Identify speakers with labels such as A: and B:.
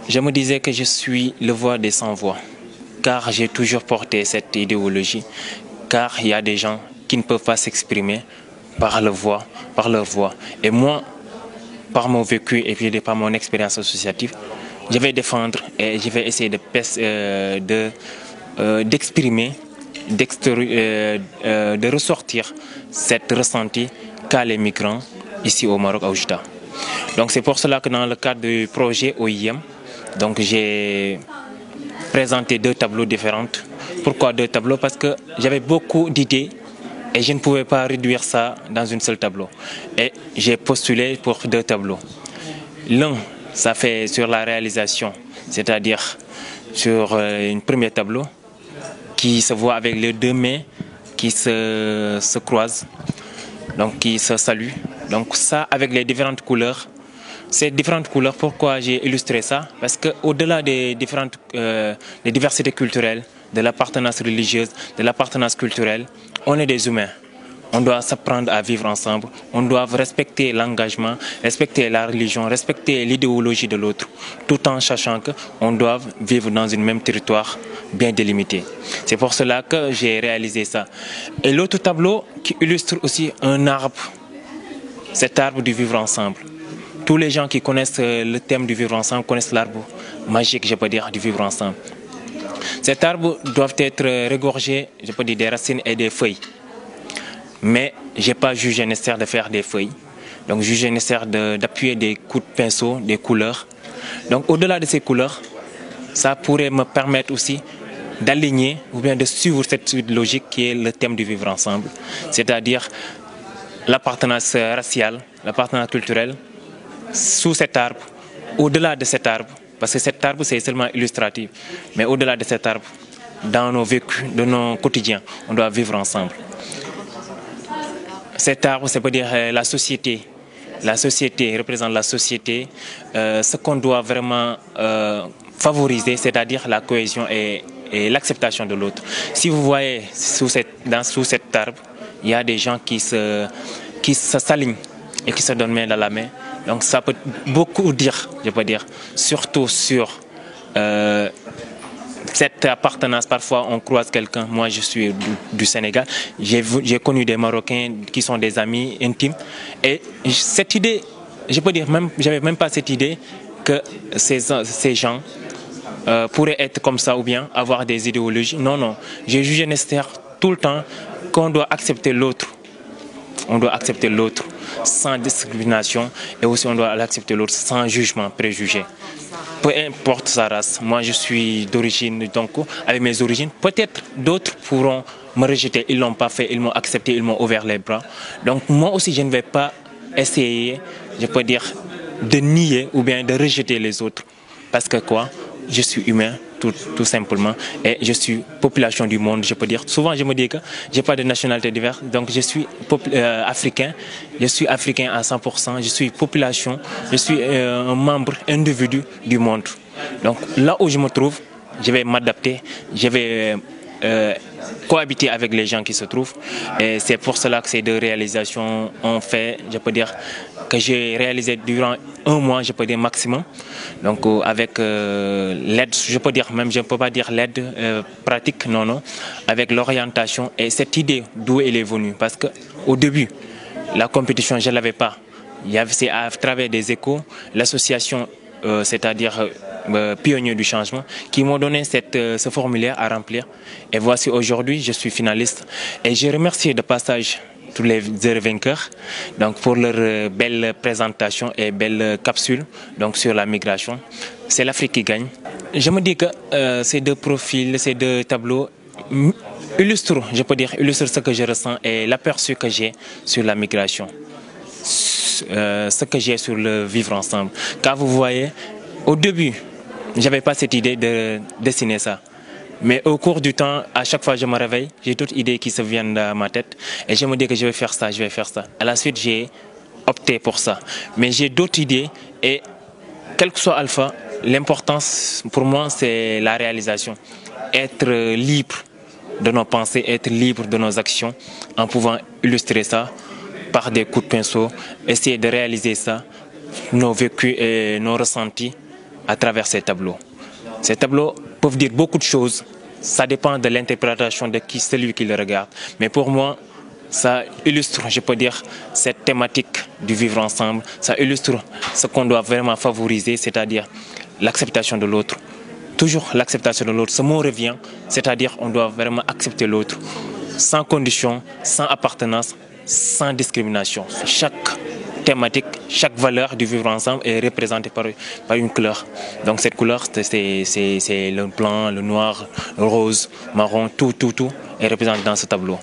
A: Je me disais que je suis le voix des sans-voix, car j'ai toujours porté cette idéologie, car il y a des gens qui ne peuvent pas s'exprimer par leur voix. Et moi, par mon vécu et puis par mon expérience associative, je vais défendre et je vais essayer d'exprimer, de ressortir cette ressenti qu'a les migrants ici au Maroc, à Oujda. Donc c'est pour cela que dans le cadre du projet OIM, donc j'ai présenté 2 tableaux différents. Pourquoi 2 tableaux? Parce que j'avais beaucoup d'idées et je ne pouvais pas réduire ça dans une seule tableau. Et j'ai postulé pour 2 tableaux. L'un, ça fait sur la réalisation, c'est-à-dire sur un premier tableau qui se voit avec les 2 mains qui se croisent, donc qui se saluent. Donc ça avec les différentes couleurs. Ces différentes couleurs, pourquoi j'ai illustré ça? Parce qu'au-delà des diversités culturelles, de l'appartenance religieuse, de l'appartenance culturelle, on est des humains. On doit s'apprendre à vivre ensemble. On doit respecter l'engagement, respecter la religion, respecter l'idéologie de l'autre, tout en sachant qu'on doit vivre dans un même territoire bien délimité. C'est pour cela que j'ai réalisé ça. Et l'autre tableau qui illustre aussi un arbre, cet arbre du vivre ensemble. Tous les gens qui connaissent le thème du vivre ensemble connaissent l'arbre magique, je peux dire, du vivre ensemble. Cet arbre doit être regorgé, je peux dire, des racines et des feuilles. Mais je n'ai pas jugé nécessaire de faire des feuilles. Donc jugé nécessaire d'appuyer des coups de pinceau, des couleurs. Donc au-delà de ces couleurs, ça pourrait me permettre aussi d'aligner ou bien de suivre cette suite logique qui est le thème du vivre ensemble. C'est-à-dire l'appartenance raciale, l'appartenance culturelle, sous cet arbre, au-delà de cet arbre, parce que cet arbre c'est seulement illustratif, mais au-delà de cet arbre, dans nos vécus, dans nos quotidiens, on doit vivre ensemble. Cet arbre, ça veut dire la société. La société représente la société, ce qu'on doit vraiment favoriser, c'est-à-dire la cohésion et l'acceptation de l'autre. Si vous voyez sous cet arbre, il y a des gens qui s'alignent et qui se donnent main dans la main. Donc ça peut beaucoup dire, je peux dire, surtout sur cette appartenance. Parfois on croise quelqu'un, moi je suis du Sénégal, j'ai connu des Marocains qui sont des amis intimes. Et cette idée, je peux dire, j'avais même pas cette idée que ces gens pourraient être comme ça ou bien avoir des idéologies. Non, non, j'ai jugé nécessaire tout le temps qu'on doit accepter l'autre. On doit accepter l'autre sans discrimination et aussi on doit accepter l'autre sans jugement, préjugé. Peu importe sa race, moi je suis d'origine, donc avec mes origines, peut-être d'autres pourront me rejeter, ils ne l'ont pas fait, ils m'ont accepté, ils m'ont ouvert les bras. Donc moi aussi je ne vais pas essayer, je peux dire, de nier ou bien de rejeter les autres. Parce que quoi? Je suis humain, tout simplement, et je suis population du monde, je peux dire. Souvent, je me dis que je n'ai pas de nationalité diverse, donc je suis africain, je suis africain à 100%, je suis population, je suis un membre, individu du monde. Donc là où je me trouve, je vais m'adapter, je vais cohabiter avec les gens qui se trouvent. Et c'est pour cela que ces 2 réalisations ont fait, je peux dire, que j'ai réalisé durant 1 mois, je peux dire maximum. Donc avec l'aide, je peux dire même, je ne peux pas dire l'aide pratique, non, non, avec l'orientation et cette idée d'où elle est venue. Parce qu'au début, la compétition, je ne l'avais pas. C'est à travers des échos, l'association, c'est-à-dire pionniers du changement, qui m'ont donné ce formulaire à remplir. Et voici aujourd'hui, je suis finaliste. Et je remercie de passage tous les vainqueurs donc pour leur belle présentation et belle capsule donc sur la migration. C'est l'Afrique qui gagne. Je me dis que ces 2 profils, ces 2 tableaux illustrent, je peux dire, illustrent ce que je ressens et l'aperçu que j'ai sur la migration, ce que j'ai sur le vivre ensemble. Car vous voyez, au début, je n'avais pas cette idée de dessiner ça. Mais au cours du temps, à chaque fois que je me réveille, j'ai d'autres idées qui se viennent dans ma tête. Et je me dis que je vais faire ça, je vais faire ça. À la suite, j'ai opté pour ça. Mais j'ai d'autres idées et quel que soit Alpha, l'importance pour moi, c'est la réalisation. Être libre de nos pensées, être libre de nos actions en pouvant illustrer ça par des coups de pinceau, essayer de réaliser ça, nos vécus et nos ressentis à travers ces tableaux. Ces tableaux peuvent dire beaucoup de choses. Ça dépend de l'interprétation de celui qui le regarde. Mais pour moi, ça illustre, je peux dire, cette thématique du vivre ensemble. Ça illustre ce qu'on doit vraiment favoriser, c'est-à-dire l'acceptation de l'autre. Toujours l'acceptation de l'autre. Ce mot revient, c'est-à-dire qu'on doit vraiment accepter l'autre, sans condition, sans appartenance, sans discrimination. Chaque thématique, chaque valeur du vivre ensemble est représentée par une couleur. Donc cette couleur, c'est le blanc, le noir, le rose, marron, tout est représenté dans ce tableau.